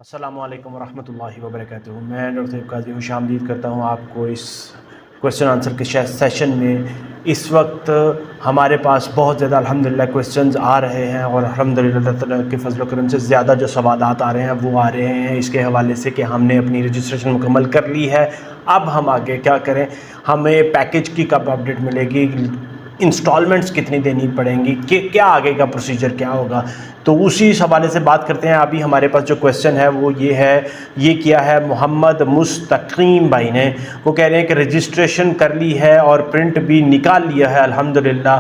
अस्सलामुअलैकुम वरहमतुल्लाहि वबरकातुहू। मैं डॉक्टर सैयद काजी खुशामदीद करता हूँ आपको इस क्वेश्चन आंसर के सेशन में। इस वक्त हमारे पास बहुत ज़्यादा अल्हम्दुलिल्लाह क्वेश्चंस आ रहे हैं और अल्हम्दुलिल्लाह अल्लाह ताला के फजल करम से ज़्यादा जो सवालात आ रहे हैं वो आ रहे हैं इसके हवाले से कि हमने अपनी रजिस्ट्रेशन मुकम्मल कर ली है, अब हम आगे क्या करें, हमें पैकेज की कब अपडेट मिलेगी, इंस्टॉलमेंट्स कितनी देनी पड़ेंगी, कि क्या आगे का प्रोसीजर क्या होगा। तो उसी हवाले से बात करते हैं। अभी हमारे पास जो क्वेश्चन है वो ये है, ये किया है मोहम्मद मुस्तकीम भाई ने। वो कह रहे हैं कि रजिस्ट्रेशन कर ली है और प्रिंट भी निकाल लिया है अल्हम्दुलिल्लाह,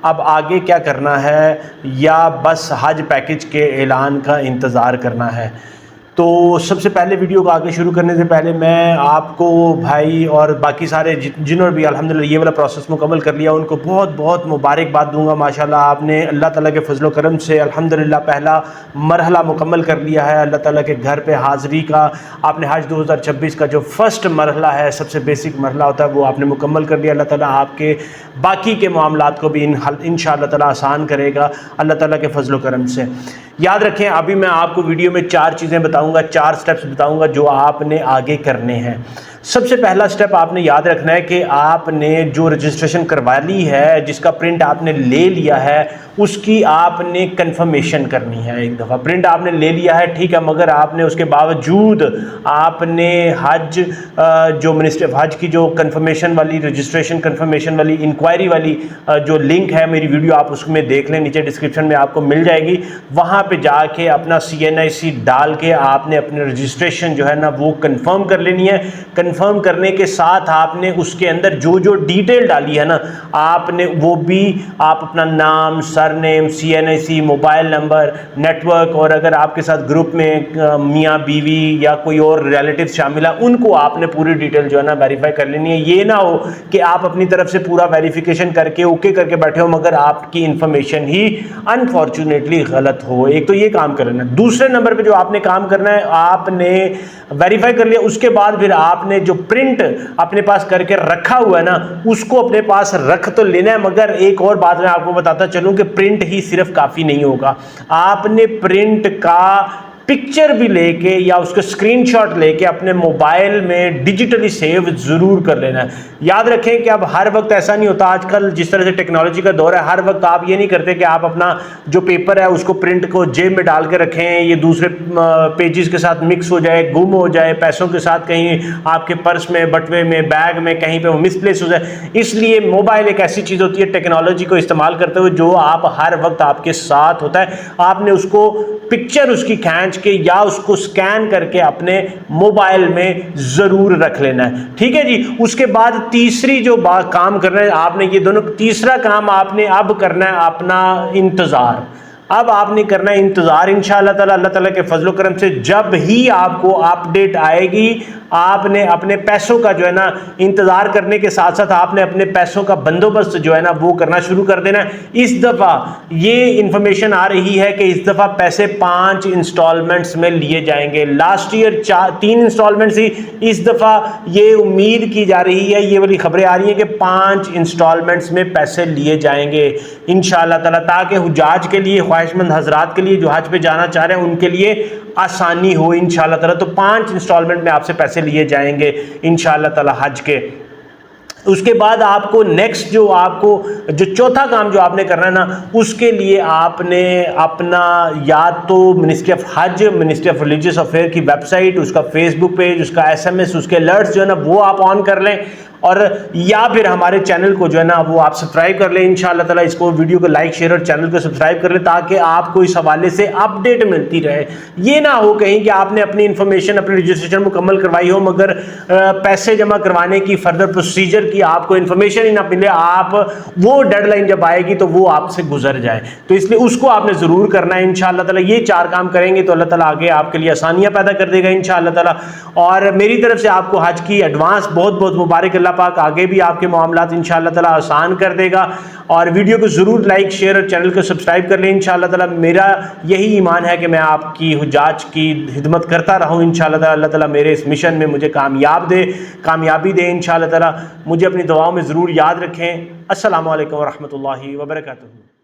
अब आगे क्या करना है या बस हज पैकेज के ऐलान का इंतज़ार करना है। तो सबसे पहले वीडियो को आगे शुरू करने से पहले मैं आपको भाई और बाकी सारे जिन्होंने भी अल्हम्दुलिल्लाह ये वाला प्रोसेस मुकम्मल कर लिया उनको बहुत बहुत मुबारकबाद दूंगा। माशाल्लाह आपने अल्लाह ताला के फजल करम से अल्हम्दुलिल्लाह पहला मरहला मुकम्मल कर लिया है। अल्लाह ताला के घर पे हाज़िरी का आपने हज 2026 का जो फ़र्स्ट मरहला है, सबसे बेसिक मरहला होता है, वो आपने मुकम्मल कर लिया। अल्लाह ताला आपके बाकी के मामलात को भी इंशाअल्लाह ताला आसान करेगा अल्लाह ताला के फजल करम से। याद रखें, अभी मैं आपको वीडियो में 4 चीज़ें बताऊंगा, 4 स्टेप्स बताऊंगा जो आपने आगे करने हैं। सबसे पहला स्टेप आपने याद रखना है कि आपने जो रजिस्ट्रेशन करवा ली है, जिसका प्रिंट आपने ले लिया है, उसकी आपने कंफर्मेशन करनी है। एक दफ़ा प्रिंट आपने ले लिया है, ठीक है, मगर आपने उसके बावजूद आपने हज जो मिनिस्ट्री ऑफ हज की जो कंफर्मेशन वाली रजिस्ट्रेशन कंफर्मेशन वाली इंक्वायरी वाली जो लिंक है, मेरी वीडियो आप उसमें देख लें, नीचे डिस्क्रिप्शन में आपको मिल जाएगी। वहाँ पे जाके अपना CNIC डाल के आपने अपनी रजिस्ट्रेशन जो है ना वो कंफर्म कर लेनी है। कंफर्म करने के साथ आपने उसके अंदर जो जो डिटेल डाली है ना, आपने वो भी आप अपना नाम, surname, CNIC, mobile number, network, और अगर आपके साथ ग्रुप में मियाँ बीवी या कोई और रिलेटिव शामिल है उनको आपने पूरी डिटेल जो है ना वेरीफाई कर लेनी है। ये ना हो कि आप अपनी तरफ से पूरा वेरिफिकेशन करके ओके करके बैठे हो मगर आपकी इंफॉर्मेशन ही अनफॉर्चुनेटली गलत हो। एक तो ये काम करना है। दूसरे नंबर पे जो आपने काम करना है, आपने वेरीफाई कर लिया, उसके बाद फिर आपने जो प्रिंट अपने पास करके रखा हुआ है ना उसको अपने पास रख तो लेना है। मगर एक और बात मैं आपको बताता चलूं कि प्रिंट ही सिर्फ काफ़ी नहीं होगा, आपने प्रिंट का पिक्चर भी लेके या उसका स्क्रीनशॉट लेके अपने मोबाइल में डिजिटली सेव ज़रूर कर लेना है। याद रखें कि अब हर वक्त ऐसा नहीं होता, आजकल जिस तरह से टेक्नोलॉजी का दौर है, हर वक्त आप ये नहीं करते कि आप अपना जो पेपर है उसको प्रिंट को जेब में डाल के रखें, ये दूसरे पेजेस के साथ मिक्स हो जाए, गुम हो जाए, पैसों के साथ कहीं आपके पर्स में, बटुए में, बैग में कहीं पर वो मिसप्लेस हो जाए। इसलिए मोबाइल एक ऐसी चीज़ होती है टेक्नोलॉजी को इस्तेमाल करते हुए जो आप हर वक्त आपके साथ होता है। आपने उसको पिक्चर उसकी खींच के या उसको स्कैन करके अपने मोबाइल में जरूर रख लेना है, ठीक है जी। उसके बाद तीसरी जो काम करना है आपने, ये दोनों, तीसरा काम आपने अब करना है अपना इंतजार। अब आपने करना है इंतजार इंशाअल्लाह ताला, अल्लाह ताला के फजल करम से जब ही आपको अपडेट आएगी आपने अपने पैसों का जो है ना इंतजार करने के साथ साथ आपने अपने पैसों का बंदोबस्त जो है ना वो करना शुरू कर देना है। इस दफ़ा ये इंफॉर्मेशन आ रही है कि इस दफ़ा पैसे 5 इंस्टॉलमेंट्स में लिए जाएंगे। लास्ट ईयर 3 इंस्टॉलमेंट्स ही, इस दफ़ा ये उम्मीद की जा रही है, ये वाली खबरें आ रही हैं कि 5 इंस्टॉलमेंट्स में पैसे लिए जाएंगे इंशाअल्लाह ताला, ताकि हुजाज के लिए, ख्वाहिशमंद हजरात के लिए जो हज पे जाना चाह रहे हैं उनके लिए आसानी हो इंशाअल्लाह ताला। तो 5 इंस्टॉलमेंट में आपसे पैसे लिए जाएंगे इंशाअल्लाह ताला हज के। उसके बाद आपको नेक्स्ट जो चौथा काम जो आपने करना है ना, उसके लिए आपने अपना या तो मिनिस्ट्री ऑफ हज, मिनिस्ट्री ऑफ रिलीजियस अफेयर की वेबसाइट, उसका फेसबुक पेज, उसका SMS, उसके अलर्ट्स जो है ना वो आप ऑन कर लें, और या फिर हमारे चैनल को जो है ना वो आप सब्सक्राइब कर लें इंशाअल्लाह ताला। इसको वीडियो को लाइक, शेयर और चैनल को सब्सक्राइब कर लें ताकि आपको इस हवाले से अपडेट मिलती रहे। ये ना हो कहीं कि आपने अपनी इंफॉर्मेशन, अपनी रजिस्ट्रेशन मुकम्मल करवाई हो मगर पैसे जमा करवाने की, फर्दर प्रोसीजर की आपको इंफॉर्मेशन ही ना मिले, आप वो डेडलाइन जब आएगी तो वो आपसे गुजर जाए। तो इसलिए उसको आपने ज़रूर करना है इंशाअल्लाह ताला। ये 4 काम करेंगे तो अल्लाह ताला आगे आपके लिए आसानियाँ पैदा कर देगा इंशाअल्लाह ताला। और मेरी तरफ से आपको हज की एडवांस बहुत बहुत मुबारक। अल्लाह पाक आगे भी आपके मामलात इंशाअल्लाह ताला आसान कर देगा। और वीडियो को ज़रूर लाइक, शेयर और चैनल को सब्सक्राइब कर लें इंशाअल्लाह ताला। मेरा यही ईमान है कि मैं आपकी हुजाज की खिदमत करता रहूँ इंशाअल्लाह ताला। अल्लाह ताला मेरे इस मिशन में मुझे कामयाबी दे इंशाअल्लाह ताला। मुझे अपनी दुआओं में ज़रूर याद रखें। अस्सलामु अलैकुम वरहमतुल्लाहि वबरकातुहू।